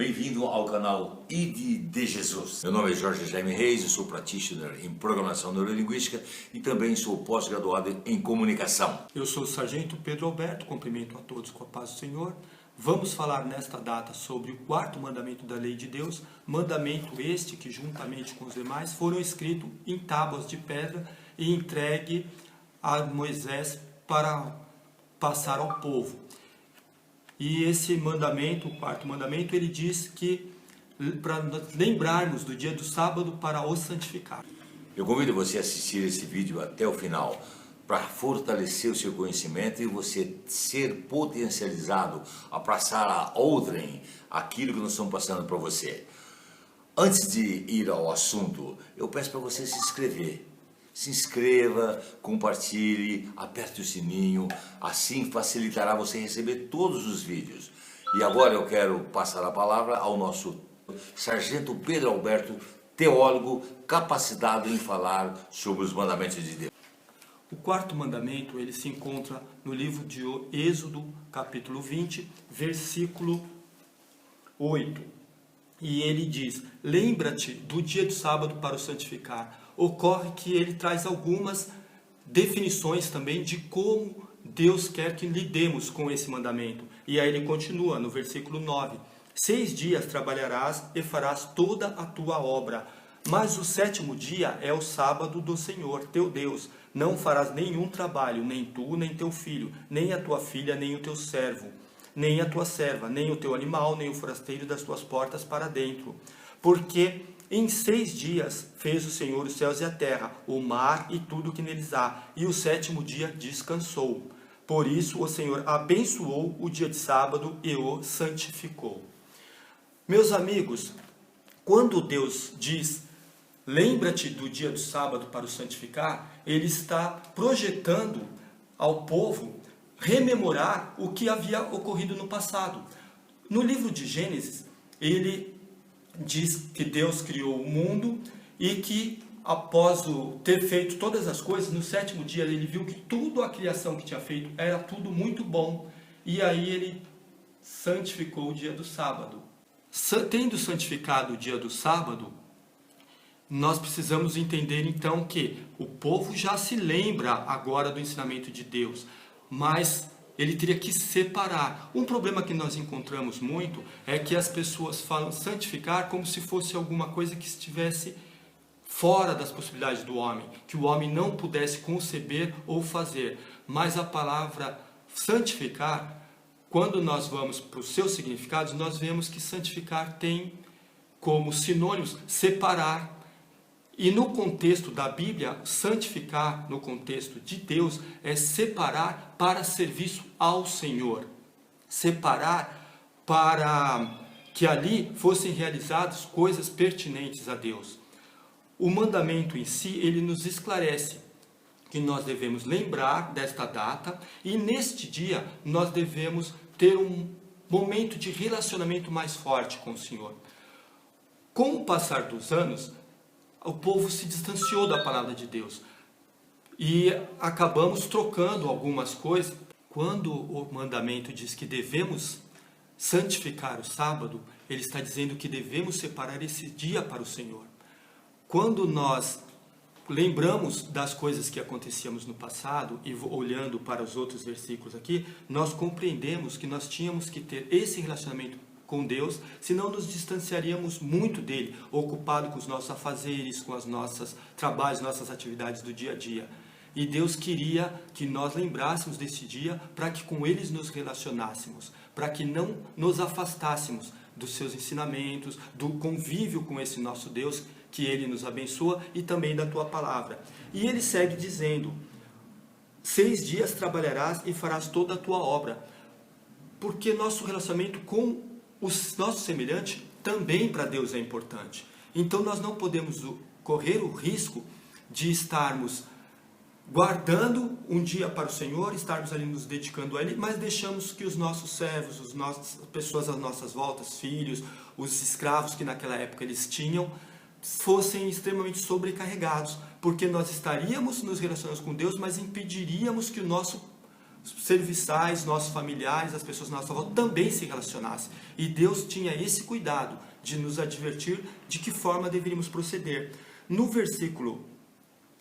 Bem-vindo ao canal ID de Jesus. Meu nome é Jorge Jaime Reis, eu sou practitioner em Programação Neurolinguística e também sou pós-graduado em Comunicação. Eu sou o Sargento Pedro Alberto, cumprimento a todos com a paz do Senhor. Vamos falar nesta data sobre o quarto mandamento da lei de Deus, mandamento este que juntamente com os demais foram escritos em tábuas de pedra e entregue a Moisés para passar ao povo. E esse mandamento, o quarto mandamento, ele diz que para lembrarmos do dia do sábado para o santificar. Eu convido você a assistir esse vídeo até o final para fortalecer o seu conhecimento e você ser potencializado a passar a outrem aquilo que nós estamos passando para você. Antes de ir ao assunto, eu peço para você se inscrever. Se inscreva, compartilhe, aperte o sininho, assim facilitará você receber todos os vídeos. E agora eu quero passar a palavra ao nosso Sargento Pedro Alberto, teólogo capacitado em falar sobre os mandamentos de Deus. O quarto mandamento, ele se encontra no livro de Êxodo, capítulo 20, versículo 8. E ele diz: lembra-te do dia do sábado para o santificar. Ocorre que ele traz algumas definições também de como Deus quer que lidemos com esse mandamento. E aí ele continua no versículo 9. 6 dias trabalharás e farás toda a tua obra, mas o 7º dia é o sábado do Senhor, teu Deus. Não farás nenhum trabalho, nem tu, nem teu filho, nem a tua filha, nem o teu servo, nem a tua serva, nem o teu animal, nem o forasteiro das tuas portas para dentro. Porque em 6 dias fez o Senhor os céus e a terra, o mar e tudo que neles há, e o 7º dia descansou. Por isso o Senhor abençoou o dia de sábado e o santificou. Meus amigos, quando Deus diz, lembra-te do dia do sábado para o santificar, Ele está projetando ao povo rememorar o que havia ocorrido no passado. No livro de Gênesis, ele diz que Deus criou o mundo e que após ter feito todas as coisas, no 7º dia ele viu que tudo a criação que tinha feito era tudo muito bom. E aí ele santificou o dia do sábado. Tendo santificado o dia do sábado, nós precisamos entender então que o povo já se lembra agora do ensinamento de Deus, mas ele teria que separar. Um problema que nós encontramos muito é que as pessoas falam santificar como se fosse alguma coisa que estivesse fora das possibilidades do homem, que o homem não pudesse conceber ou fazer. Mas a palavra santificar, quando nós vamos para os seus significados, nós vemos que santificar tem como sinônimos separar. E no contexto da Bíblia, santificar, no contexto de Deus, é separar para serviço ao Senhor. Separar para que ali fossem realizadas coisas pertinentes a Deus. O mandamento em si, ele nos esclarece que nós devemos lembrar desta data e neste dia nós devemos ter um momento de relacionamento mais forte com o Senhor. Com o passar dos anos, o povo se distanciou da palavra de Deus e acabamos trocando algumas coisas. Quando o mandamento diz que devemos santificar o sábado, ele está dizendo que devemos separar esse dia para o Senhor. Quando nós lembramos das coisas que acontecíamos no passado e olhando para os outros versículos aqui, nós compreendemos que nós tínhamos que ter esse relacionamento com Deus, senão nos distanciaríamos muito dele, ocupado com os nossos afazeres, com os nossos trabalhos, nossas atividades do dia a dia. E Deus queria que nós lembrássemos desse dia para que com eles nos relacionássemos, para que não nos afastássemos dos seus ensinamentos, do convívio com esse nosso Deus, que Ele nos abençoa, e também da Tua Palavra. E Ele segue dizendo, 6 dias trabalharás e farás toda a Tua obra, porque nosso relacionamento com o nosso semelhante também para Deus é importante. Então nós não podemos correr o risco de estarmos guardando um dia para o Senhor, estarmos ali nos dedicando a Ele, mas deixamos que os nossos servos, as pessoas às nossas voltas, filhos, os escravos que naquela época eles tinham, fossem extremamente sobrecarregados, porque nós estaríamos nos relacionando com Deus, mas impediríamos que o nosso serviçais, nossos familiares, as pessoas na nossa volta também se relacionassem. E Deus tinha esse cuidado de nos advertir de que forma deveríamos proceder. No versículo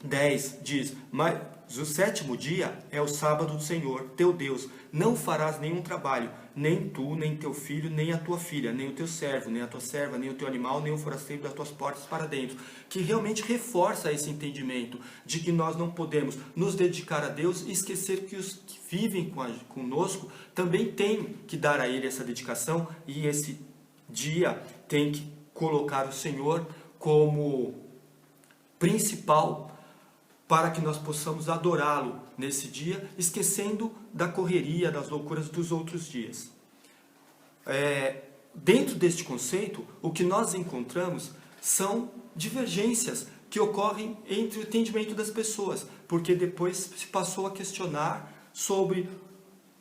10 diz: mas o 7º dia é o sábado do Senhor, teu Deus. Não farás nenhum trabalho, nem tu, nem teu filho, nem a tua filha, nem o teu servo, nem a tua serva, nem o teu animal, nem o forasteiro das tuas portas para dentro. Que realmente reforça esse entendimento de que nós não podemos nos dedicar a Deus e esquecer que os que vivem conosco também têm que dar a Ele essa dedicação, e esse dia tem que colocar o Senhor como principal, para que nós possamos adorá-lo nesse dia, esquecendo da correria, das loucuras dos outros dias. Dentro deste conceito, o que nós encontramos são divergências que ocorrem entre o entendimento das pessoas, porque depois se passou a questionar sobre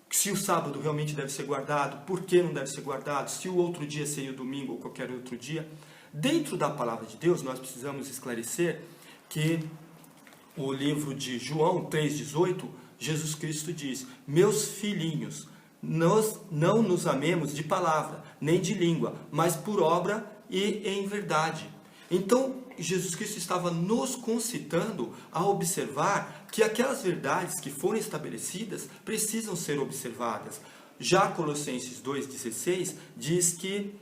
se o sábado realmente deve ser guardado, por que não deve ser guardado, se o outro dia seria o domingo ou qualquer outro dia. Dentro da palavra de Deus, nós precisamos esclarecer que o livro de João 3,18, Jesus Cristo diz: meus filhinhos, nós não nos amemos de palavra, nem de língua, mas por obra e em verdade. Então, Jesus Cristo estava nos concitando a observar que aquelas verdades que foram estabelecidas precisam ser observadas. Já Colossenses 2,16 diz que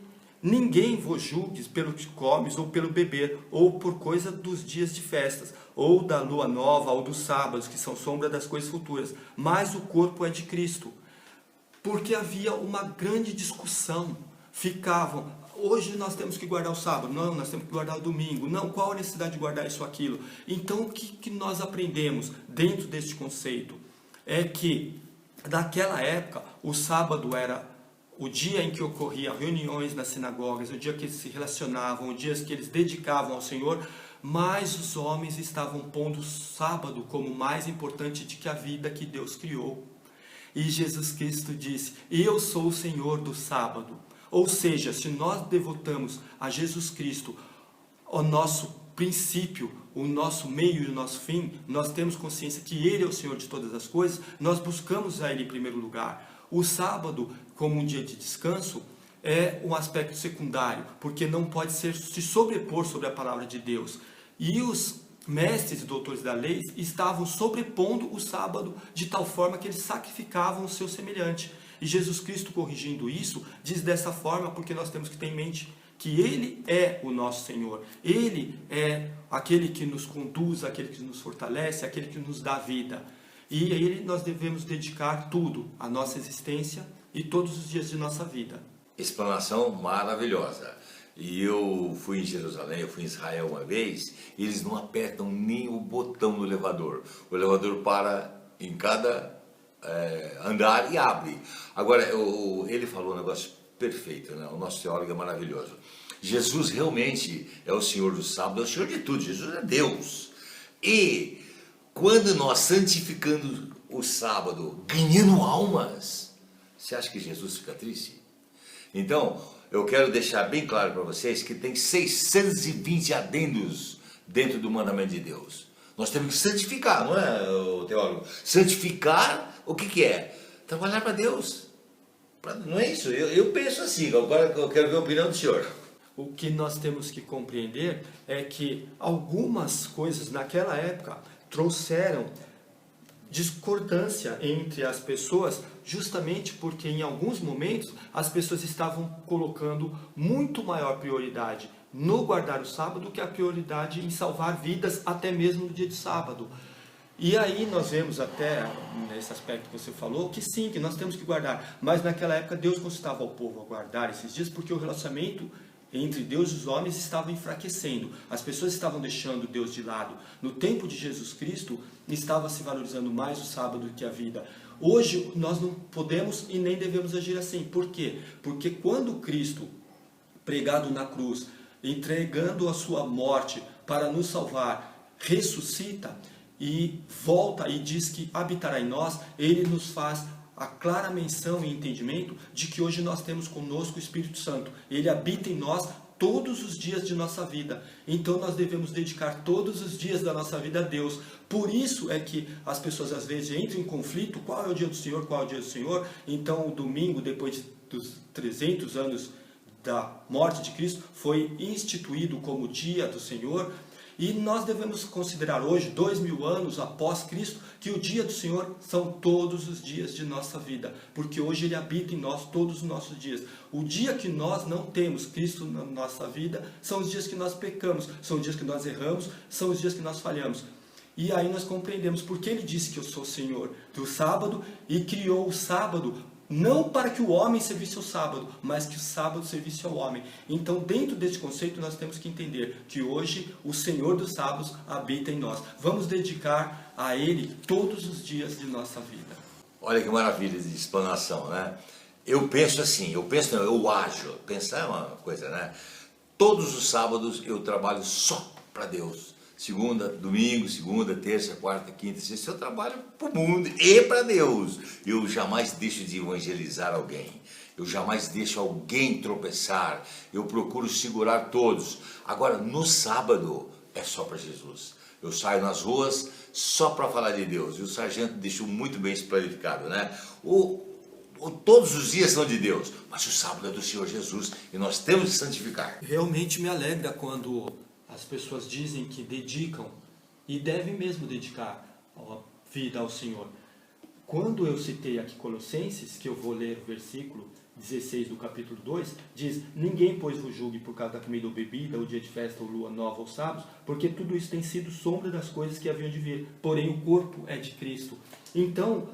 ninguém vos julgue pelo que comes ou pelo beber, ou por coisa dos dias de festas, ou da lua nova, ou dos sábados, que são sombra das coisas futuras, mas o corpo é de Cristo. Porque havia uma grande discussão. Ficavam: hoje nós temos que guardar o sábado, não, nós temos que guardar o domingo, não, qual a necessidade de guardar isso ou aquilo? Então, o que nós aprendemos dentro deste conceito? É que, naquela época, o sábado era o dia em que ocorriam reuniões nas sinagogas, o dia que eles se relacionavam, o dia que eles dedicavam ao Senhor, mas os homens estavam pondo o sábado como mais importante do que a vida que Deus criou. E Jesus Cristo disse: eu sou o Senhor do sábado. Ou seja, se nós devotamos a Jesus Cristo o nosso princípio, o nosso meio e o nosso fim, nós temos consciência que Ele é o Senhor de todas as coisas, nós buscamos a Ele em primeiro lugar. O sábado, como um dia de descanso, é um aspecto secundário, porque não pode se sobrepor sobre a palavra de Deus. E os mestres e doutores da lei estavam sobrepondo o sábado de tal forma que eles sacrificavam o seu semelhante. E Jesus Cristo, corrigindo isso, diz dessa forma porque nós temos que ter em mente que Ele é o nosso Senhor. Ele é aquele que nos conduz, aquele que nos fortalece, aquele que nos dá vida. E a Ele nós devemos dedicar tudo, a nossa existência e todos os dias de nossa vida. Explanação maravilhosa. E eu fui em Jerusalém, eu fui em Israel uma vez, e eles não apertam nem o botão do elevador. O elevador para em cada andar e abre. Agora, ele falou um negócio perfeito, né? O nosso teólogo é maravilhoso. Jesus realmente é o Senhor do sábado, é o Senhor de tudo. Jesus é Deus. E quando nós santificando o sábado, ganhando almas, você acha que Jesus fica triste? Então, eu quero deixar bem claro para vocês que tem 620 adendos dentro do mandamento de Deus. Nós temos que santificar, não é, teólogo? Santificar, o que é? Trabalhar para Deus. Não é isso? Eu penso assim, agora eu quero ver a opinião do senhor. O que nós temos que compreender é que algumas coisas naquela época trouxeram discordância entre as pessoas, justamente porque em alguns momentos as pessoas estavam colocando muito maior prioridade no guardar o sábado do que a prioridade em salvar vidas até mesmo no dia de sábado. E aí nós vemos até, nesse aspecto que você falou, que sim, que nós temos que guardar, mas naquela época Deus consultava ao povo a guardar esses dias porque o relacionamento entre Deus e os homens estava enfraquecendo, as pessoas estavam deixando Deus de lado. No tempo de Jesus Cristo estava se valorizando mais o sábado do que a vida. Hoje nós não podemos e nem devemos agir assim. Por quê? Porque quando Cristo, pregado na cruz, entregando a sua morte para nos salvar, ressuscita e volta e diz que habitará em nós, Ele nos faz a clara menção e entendimento de que hoje nós temos conosco o Espírito Santo. Ele habita em nós todos os dias de nossa vida. Então nós devemos dedicar todos os dias da nossa vida a Deus. Por isso é que as pessoas às vezes entram em conflito, qual é o dia do Senhor, qual é o dia do Senhor? Então o domingo, depois dos 300 anos da morte de Cristo, foi instituído como dia do Senhor. E nós devemos considerar hoje, 2000 anos após Cristo, que o dia do Senhor são todos os dias de nossa vida, porque hoje Ele habita em nós todos os nossos dias. O dia que nós não temos Cristo na nossa vida, são os dias que nós pecamos, são os dias que nós erramos, são os dias que nós falhamos. E aí nós compreendemos porque Ele disse que eu sou o Senhor do sábado e criou o sábado, não para que o homem servisse ao sábado, mas que o sábado servisse ao homem. Então, dentro deste conceito, nós temos que entender que hoje o Senhor dos sábados habita em nós. Vamos dedicar a Ele todos os dias de nossa vida. Olha que maravilha de explanação, né? Eu penso assim, eu ajo. Pensar é uma coisa, né? Todos os sábados eu trabalho só para Deus. Segunda, domingo, segunda, terça, quarta, quinta, sexta, eu trabalho para o mundo e para Deus. Eu jamais deixo de evangelizar alguém. Eu jamais deixo alguém tropeçar. Eu procuro segurar todos. Agora, no sábado, é só para Jesus. Eu saio nas ruas só para falar de Deus. E o sargento deixou muito bem isso clarificado, né? Todos os dias são de Deus, mas o sábado é do Senhor Jesus e nós temos que santificar. Realmente me alegra quando as pessoas dizem que dedicam, e devem mesmo dedicar a vida ao Senhor. Quando eu citei aqui Colossenses, que eu vou ler o versículo 16 do capítulo 2, diz: ninguém, pois, vos julgue por causa da comida ou bebida, ou dia de festa, ou lua nova, ou sábados, porque tudo isso tem sido sombra das coisas que haviam de vir, porém o corpo é de Cristo. Então,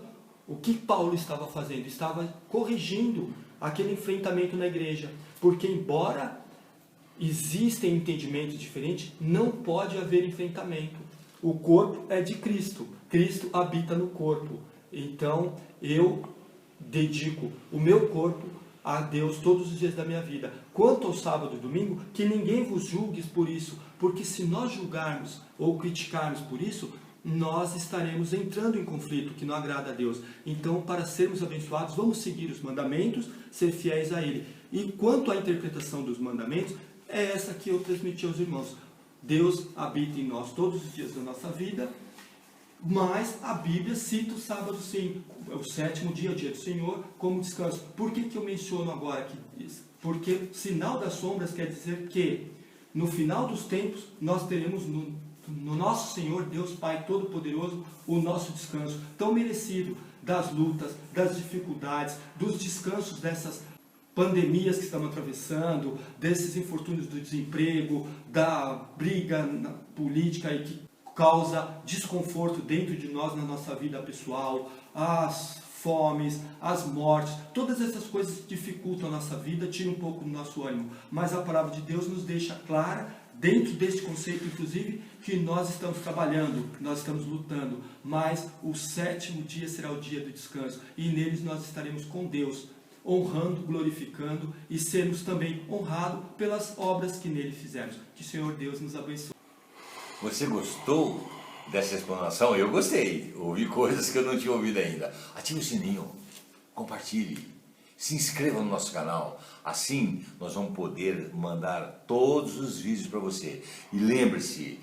o que Paulo estava fazendo? Estava corrigindo aquele enfrentamento na igreja, porque embora existem entendimentos diferentes, não pode haver enfrentamento. O corpo é de Cristo. Cristo habita no corpo. Então, eu dedico o meu corpo a Deus todos os dias da minha vida. Quanto ao sábado e domingo, que ninguém vos julgue por isso, porque se nós julgarmos ou criticarmos por isso, nós estaremos entrando em conflito que não agrada a Deus. Então, para sermos abençoados, vamos seguir os mandamentos, ser fiéis a Ele. E quanto à interpretação dos mandamentos, é essa que eu transmiti aos irmãos. Deus habita em nós todos os dias da nossa vida, mas a Bíblia cita o sábado, sim, o sétimo dia, o dia do Senhor, como descanso. Por que eu menciono agora aqui isso? Porque sinal das sombras quer dizer que no final dos tempos nós teremos no nosso Senhor, Deus Pai Todo-Poderoso, o nosso descanso tão merecido das lutas, das dificuldades, dos descansos dessas pandemias que estamos atravessando, desses infortúnios do desemprego, da briga política e que causa desconforto dentro de nós, na nossa vida pessoal, as fomes, as mortes, todas essas coisas dificultam a nossa vida, tiram um pouco do nosso ânimo. Mas a palavra de Deus nos deixa clara, dentro deste conceito, inclusive, que nós estamos trabalhando, que nós estamos lutando, mas o sétimo dia será o dia do descanso, e neles nós estaremos com Deus, honrando, glorificando e sermos também honrados pelas obras que nele fizemos. Que o Senhor Deus nos abençoe. Você gostou dessa explanação? Eu gostei. Ouvi coisas que eu não tinha ouvido ainda. Ative o sininho, compartilhe, se inscreva no nosso canal. Assim nós vamos poder mandar todos os vídeos para você. E lembre-se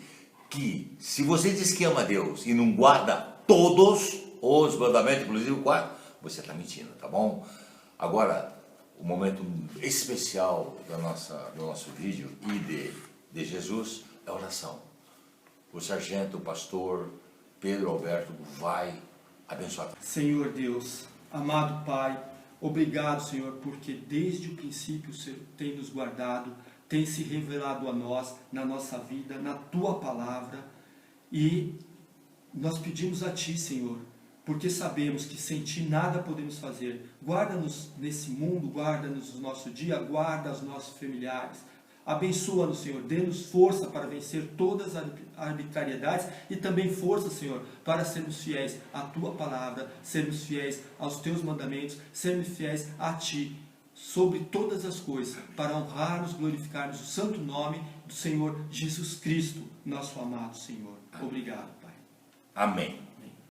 que se você diz que ama Deus e não guarda todos os mandamentos, inclusive o quarto, você está mentindo, tá bom? Agora, o momento especial do nosso vídeo e de Jesus é a oração. O sargento, o pastor Pedro Alberto vai abençoar. Senhor Deus, amado Pai, obrigado, Senhor, porque desde o princípio o Senhor tem nos guardado, tem se revelado a nós, na nossa vida, na Tua palavra, e nós pedimos a Ti, Senhor, porque sabemos que sem Ti nada podemos fazer. Guarda-nos nesse mundo, guarda-nos no nosso dia, guarda os nossos familiares. Abençoa-nos, Senhor, dê-nos força para vencer todas as arbitrariedades e também força, Senhor, para sermos fiéis à Tua palavra, sermos fiéis aos Teus mandamentos, sermos fiéis a Ti, sobre todas as coisas, para honrarmos, glorificarmos o santo nome do Senhor Jesus Cristo, nosso amado Senhor. Obrigado, Pai. Amém.